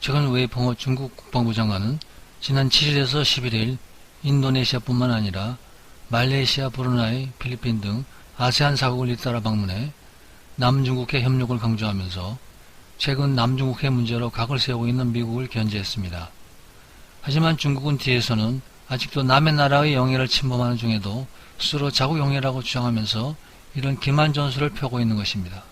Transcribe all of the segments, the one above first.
최근 웨이펑어 중국 국방부 장관은 지난 7일에서 11일 인도네시아뿐만 아니라 말레이시아, 브루나이, 필리핀 등 아세안 4국을 잇따라 방문해 남중국해 협력을 강조하면서 최근 남중국해 문제로 각을 세우고 있는 미국을 견제했습니다. 하지만 중국은 뒤에서는 아직도 남의 나라의 영해를 침범하는 중에도 스스로 자국 영해라고 주장하면서 이런 기만 전술을 펴고 있는 것입니다.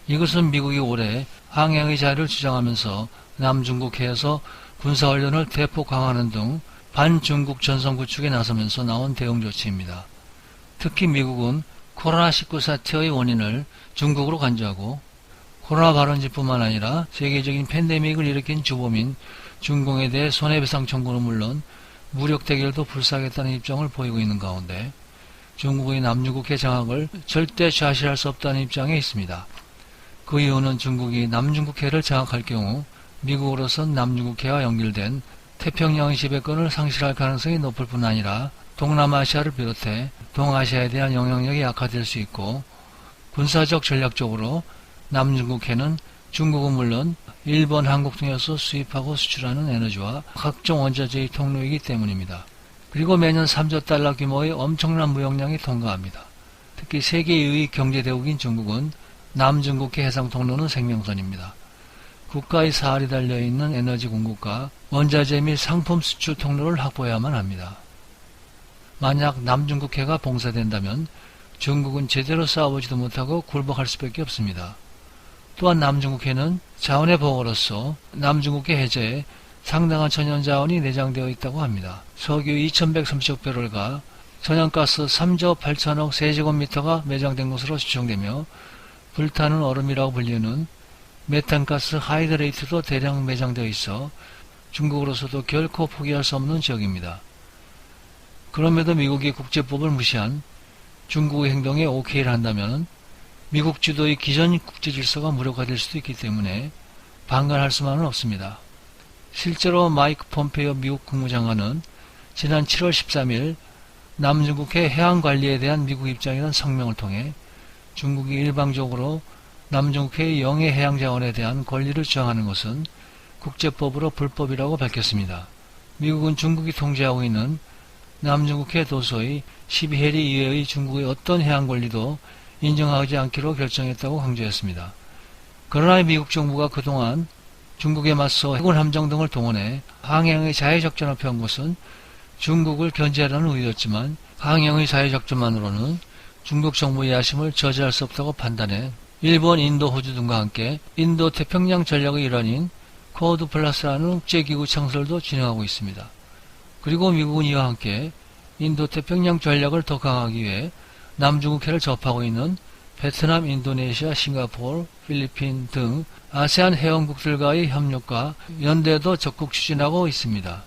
이것은 미국이 올해 항해의 자유를 주장하면서 남중국해에서 군사훈련을 대폭 강화하는 등 반중국 전선 구축에 나서면서 나온 대응 조치입니다. 특히 미국은 코로나19 사태의 원인을 중국으로 간주하고 코로나 발원지뿐만 아니라 세계적인 팬데믹을 일으킨 주범인 중공에 대해 손해배상 청구는 물론 무력 대결도 불사하겠다는 입장을 보이고 있는 가운데 중국의 남중국해 장악을 절대 좌시할 수 없다는 입장에 있습니다. 그 이유는 중국이 남중국해를 장악할 경우 미국으로선 남중국해와 연결된 태평양의 지배권을 상실할 가능성이 높을 뿐 아니라 동남아시아를 비롯해 동아시아에 대한 영향력이 약화될 수 있고 군사적 전략적으로 남중국해는 중국은 물론 일본, 한국 등에서 수입하고 수출하는 에너지와 각종 원자재의 통로이기 때문입니다. 그리고 매년 3조 달러 규모의 엄청난 무역량이 통과합니다. 특히 세계 2위 경제대국인 중국은 남중국해 해상 통로는 생명선입니다. 국가의 사활이 달려있는 에너지 공급과 원자재 및 상품 수출 통로를 확보해야만 합니다. 만약 남중국해가 봉쇄된다면 중국은 제대로 싸워보지도 못하고 굴복할 수밖에 없습니다. 또한 남중국해는 자원의 보호로서 남중국해 해저에 상당한 천연자원이 내장되어 있다고 합니다. 석유 2130억 배럴과 천연가스 3조 8천억 세제곱미터가 매장된 것으로 추정되며 불타는 얼음이라고 불리는 메탄가스 하이드레이트도 대량 매장되어 있어 중국으로서도 결코 포기할 수 없는 지역입니다. 그럼에도 미국이 국제법을 무시한 중국의 행동에 오케이를 한다면 미국 주도의 기존 국제질서가 무력화될 수도 있기 때문에 방관할 수만은 없습니다. 실제로 마이크 폼페이오 미국 국무장관은 지난 7월 13일 남중국해 해안관리에 대한 미국 입장이라는 성명을 통해 중국이 일방적으로 남중국해의 영해 해양자원에 대한 권리를 주장하는 것은 국제법으로 불법이라고 밝혔습니다. 미국은 중국이 통제하고 있는 남중국해 도서의 12해리 이외의 중국의 어떤 해양 권리도 인정하지 않기로 결정했다고 강조했습니다. 그러나 미국 정부가 그동안 중국에 맞서 해군 함정 등을 동원해 항해의 자해작전을 펴온 것은 중국을 견제하라는 의도였지만 항해의 자해작전만으로는 중국 정부의 야심을 저지할 수 없다고 판단해 일본, 인도, 호주 등과 함께 인도 태평양 전략의 일환인 쿼드 플러스라는 국제기구 창설도 진행하고 있습니다. 그리고 미국은 이와 함께 인도 태평양 전략을 더 강화하기 위해 남중국해를 접하고 있는 베트남, 인도네시아, 싱가포르, 필리핀 등 아세안 회원국들과의 협력과 연대도 적극 추진하고 있습니다.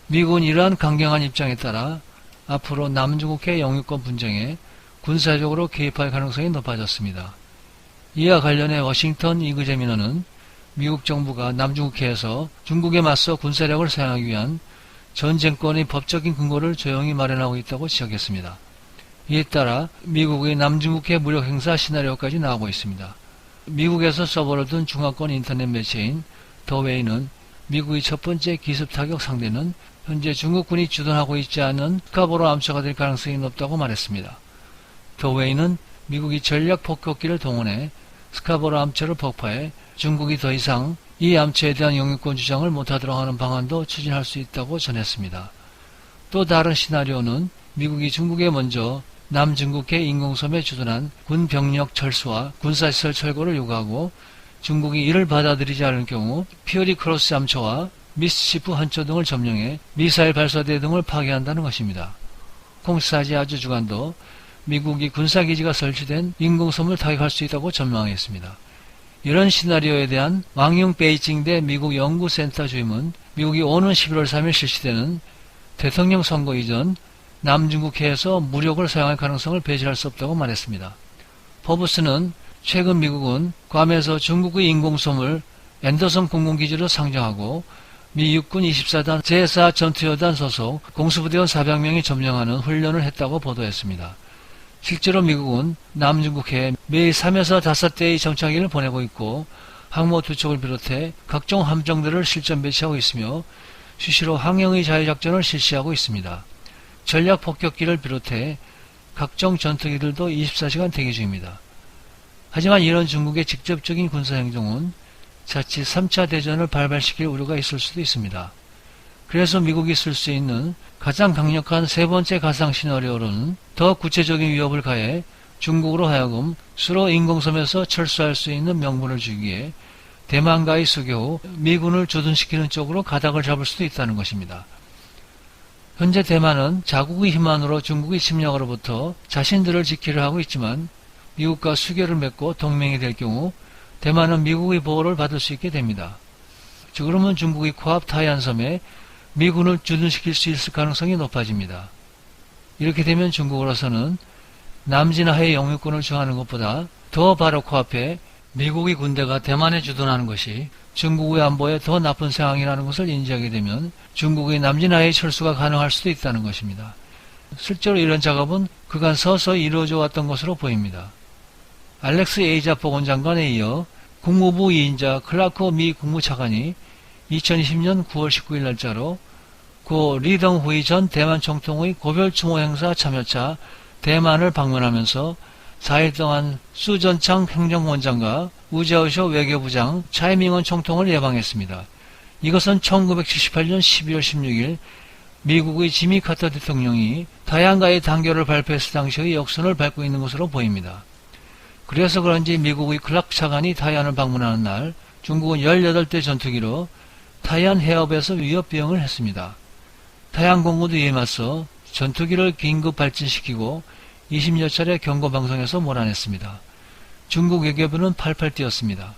미국은 이러한 강경한 입장에 따라 앞으로 남중국해 영유권 분쟁에 군사적으로 개입할 가능성이 높아졌습니다. 이와 관련해 워싱턴 이그제미너는 미국 정부가 남중국해에서 중국에 맞서 군사력을 사용하기 위한 전쟁권의 법적인 근거를 조용히 마련하고 있다고 지적했습니다. 이에 따라 미국의 남중국해 무력 행사 시나리오까지 나오고 있습니다. 미국에서 서버를 둔 중화권 인터넷 매체인 더웨이는 미국의 첫 번째 기습 타격 상대는 현재 중국군이 주둔하고 있지 않은 스카보로 암초가 될 가능성이 높다고 말했습니다. 더웨이는 미국이 전략 폭격기를 동원해 스카보로 암초를 폭파해 중국이 더 이상 이 암초에 대한 영유권 주장을 못하도록 하는 방안도 추진할 수 있다고 전했습니다. 또 다른 시나리오는 미국이 중국에 먼저 남중국해 인공섬에 주둔한 군병력 철수와 군사시설 철거를 요구하고 중국이 이를 받아들이지 않을 경우 피어리 크로스 함초와 미시시프 한초 등을 점령해 미사일 발사대 등을 파괴한다는 것입니다. 콩스타지 아주 주간도 미국이 군사기지가 설치된 인공섬을 타격할 수 있다고 전망했습니다. 이런 시나리오에 대한 왕융 베이징대 미국 연구센터 주임은 미국이 오는 11월 3일 실시되는 대통령 선거 이전 남중국해에서 무력을 사용할 가능성을 배제할 수 없다고 말했습니다. 포브스는 최근 미국은 괌에서 중국의 인공섬을 앤더슨 공군기지로 상정하고 미 육군 24단 제4 전투여단 소속 공수부대원 400명이 점령하는 훈련을 했다고 보도했습니다. 실제로 미국은 남중국해에 매일 3에서 5대의 정찰기를 보내고 있고 항모 두 척을 비롯해 각종 함정들을 실전 배치하고 있으며 수시로 항행의 자유작전을 실시하고 있습니다. 전략 폭격기를 비롯해 각종 전투기들도 24시간 대기 중입니다. 하지만 이런 중국의 직접적인 군사행동은 자칫 3차 대전을 발발시킬 우려가 있을 수도 있습니다. 그래서 미국이 쓸 수 있는 가장 강력한 세 번째 가상 시나리오로는 더 구체적인 위협을 가해 중국으로 하여금 수로 인공섬에서 철수할 수 있는 명분을 주기에 대만과의 수교 후 미군을 주둔시키는 쪽으로 가닥을 잡을 수도 있다는 것입니다. 현재 대만은 자국의 힘만으로 중국의 침략으로부터 자신들을 지키려 하고 있지만 미국과 수교를 맺고 동맹이 될 경우 대만은 미국의 보호를 받을 수 있게 됩니다. 즉 그러면 중국의 코앞 타이안섬에 미군을 주둔시킬 수 있을 가능성이 높아집니다. 이렇게 되면 중국으로서는 남진하의 영유권을 주하는 것보다 더 바로 코앞에 미국의 군대가 대만에 주둔하는 것이 중국의 안보에 더 나쁜 상황이라는 것을 인지하게 되면 중국의 남진하의 철수가 가능할 수도 있다는 것입니다. 실제로 이런 작업은 그간 서서히 이루어져 왔던 것으로 보입니다. 알렉스 에이자 보건장관에 이어 국무부 2인자 클라크 미 국무차관이 2020년 9월 19일 날짜로 고 리덩후이 전 대만 총통의 고별 추모 행사 참여차 대만을 방문하면서 4일 동안 수전창 행정원장과 우자오쇼 외교부장 차이밍원 총통을 예방했습니다. 이것은 1978년 12월 16일 미국의 지미 카터 대통령이 타이완과의 단결을 발표했을 당시의 역선을 밟고 있는 것으로 보입니다. 그래서 그런지 미국의 클락 차관이 타이완을 방문하는 날 중국은 18대 전투기로 타이완 해협에서 위협 비행을 했습니다. 타이완 공군도 이에 맞서 전투기를 긴급 발진시키고 20여 차례 경고방송에서 몰아냈습니다. 중국 외교부는 팔팔 뛰었습니다.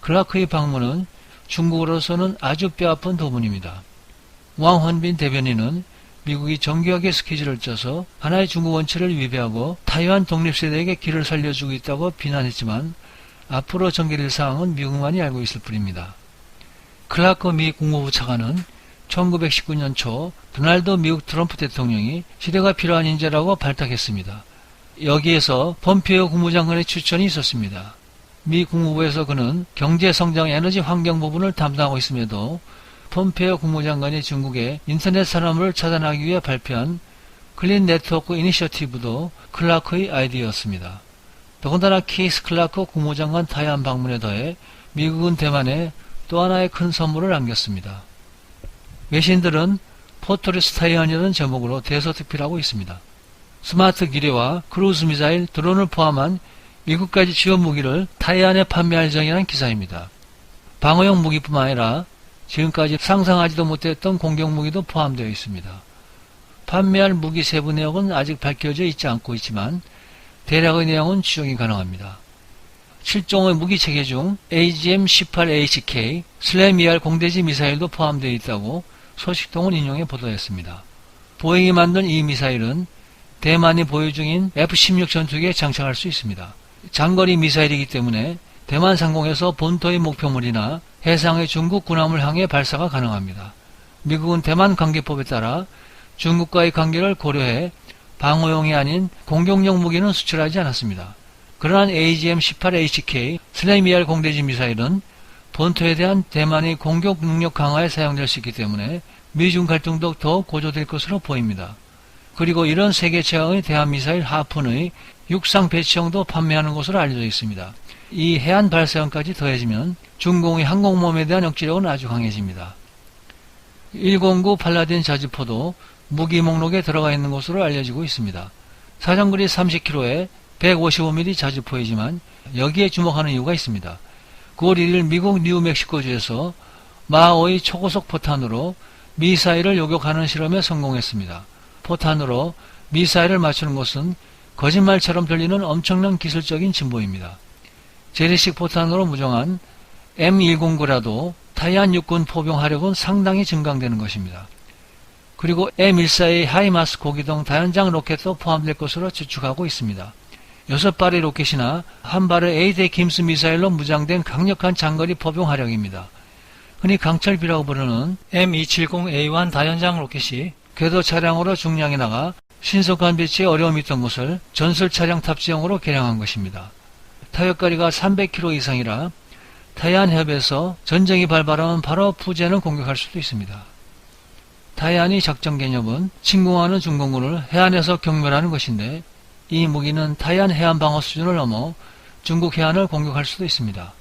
클라크의 방문은 중국으로서는 아주 뼈아픈 도문입니다. 왕헌빈 대변인은 미국이 정교하게 스케줄을 짜서 하나의 중국 원칙을 위배하고 타이완 독립세대에게 길을 살려주고 있다고 비난했지만 앞으로 전개될 사항은 미국만이 알고 있을 뿐입니다. 클라크 미 국무부 차관은 1919년 초 도널드 미국 트럼프 대통령이 시대가 필요한 인재라고 발탁했습니다. 여기에서 폼페이오 국무장관의 추천이 있었습니다. 미 국무부에서 그는 경제성장 에너지 환경 부분을 담당하고 있음에도 폼페이오 국무장관이 중국의 인터넷 산업을 차단하기 위해 발표한 클린 네트워크 이니셔티브도 클라크의 아이디어였습니다. 더군다나 케이스 클라크 국무장관 타이완 방문에 더해 미국은 대만에 또 하나의 큰 선물을 안겼습니다. 외신들은 포토리스 타이완이라는 제목으로 대서특필하고 있습니다. 스마트 기뢰와 크루즈 미사일, 드론을 포함한 미국까지 주요 무기를 타이완에 판매할 예정이라는 기사입니다. 방어용 무기뿐만 아니라 지금까지 상상하지도 못했던 공격무기도 포함되어 있습니다. 판매할 무기 세부 내역은 아직 밝혀져 있지 않고 있지만 대략의 내용은 추정이 가능합니다. 7종의 무기체계 중 AGM-18HK 슬래미알 공대지 미사일도 포함되어 있다고 소식통을 인용해 보도했습니다. 보잉이 만든 이 미사일은 대만이 보유 중인 F-16 전투기에 장착할 수 있습니다. 장거리 미사일이기 때문에 대만 상공에서 본토의 목표물이나 해상의 중국 군함을 향해 발사가 가능합니다. 미국은 대만 관계법에 따라 중국과의 관계를 고려해 방어용이 아닌 공격용 무기는 수출하지 않았습니다. 그러한 AGM-18HK 슬래미알 공대지 미사일은 본토에 대한 대만의 공격 능력 강화에 사용될 수 있기 때문에 미중 갈등도 더 고조될 것으로 보입니다. 그리고 이런 세계 최강의 대한미사일 하푼의 육상 배치형도 판매하는 것으로 알려져 있습니다. 이 해안 발사형까지 더해지면 중공의 항공모함에 대한 억지력은 아주 강해집니다. 109 팔라딘 자주포도 무기 목록에 들어가 있는 것으로 알려지고 있습니다. 사정거리 30km에 155mm 자주포이지만 여기에 주목하는 이유가 있습니다. 9월 1일 미국 뉴멕시코주에서 마5의 초고속 포탄으로 미사일을 요격하는 실험에 성공했습니다. 포탄으로 미사일을 맞추는 것은 거짓말처럼 들리는 엄청난 기술적인 진보입니다. 재래식 포탄으로 무정한 M109라도 타이완 육군 포병 화력은 상당히 증강되는 것입니다. 그리고 M14의 하이마스 고기동 다연장 로켓도 포함될 것으로 추측하고 있습니다. 6발의 로켓이나 한 발의 A-대 김스 미사일로 무장된 강력한 장거리 포병 화력입니다. 흔히 강철비라고 부르는 M270A1 다연장 로켓이 궤도 차량으로 중량이 나가 신속한 배치에 어려움이 있던 것을 전술 차량 탑재용으로 개량한 것입니다. 타격거리가 300km 이상이라 타이완 해협에서 전쟁이 발발하면 바로 푸젠을 공격할 수도 있습니다. 타이완의 작전 개념은 침공하는 중공군을 해안에서 경멸하는 것인데 이 무기는 타이완 해안 방어 수준을 넘어 중국 해안을 공격할 수도 있습니다.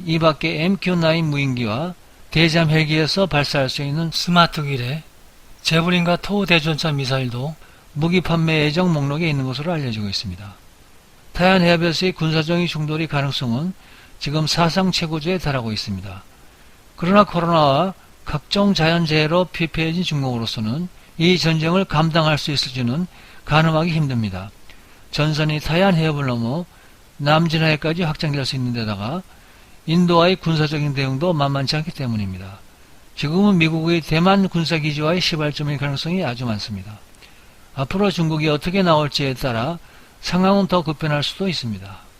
이 밖에 MQ-9 무인기와 대잠 헬기에서 발사할 수 있는 스마트 기뢰, 제블린과 토 대전차 미사일도 무기 판매 예정 목록에 있는 것으로 알려지고 있습니다. 타이완 해협에서의 군사적인 충돌의 가능성은 지금 사상 최고조에 달하고 있습니다. 그러나 코로나와 각종 자연재해로 피폐해진 중국으로서는 이 전쟁을 감당할 수 있을지는 가늠하기 힘듭니다. 전선이 타이완 해협을 넘어 남진해까지 확장될 수 있는 데다가 인도와의 군사적인 대응도 만만치 않기 때문입니다. 지금은 미국의 대만 군사기지와의 시발점일 가능성이 아주 많습니다. 앞으로 중국이 어떻게 나올지에 따라 상황은 더 급변할 수도 있습니다.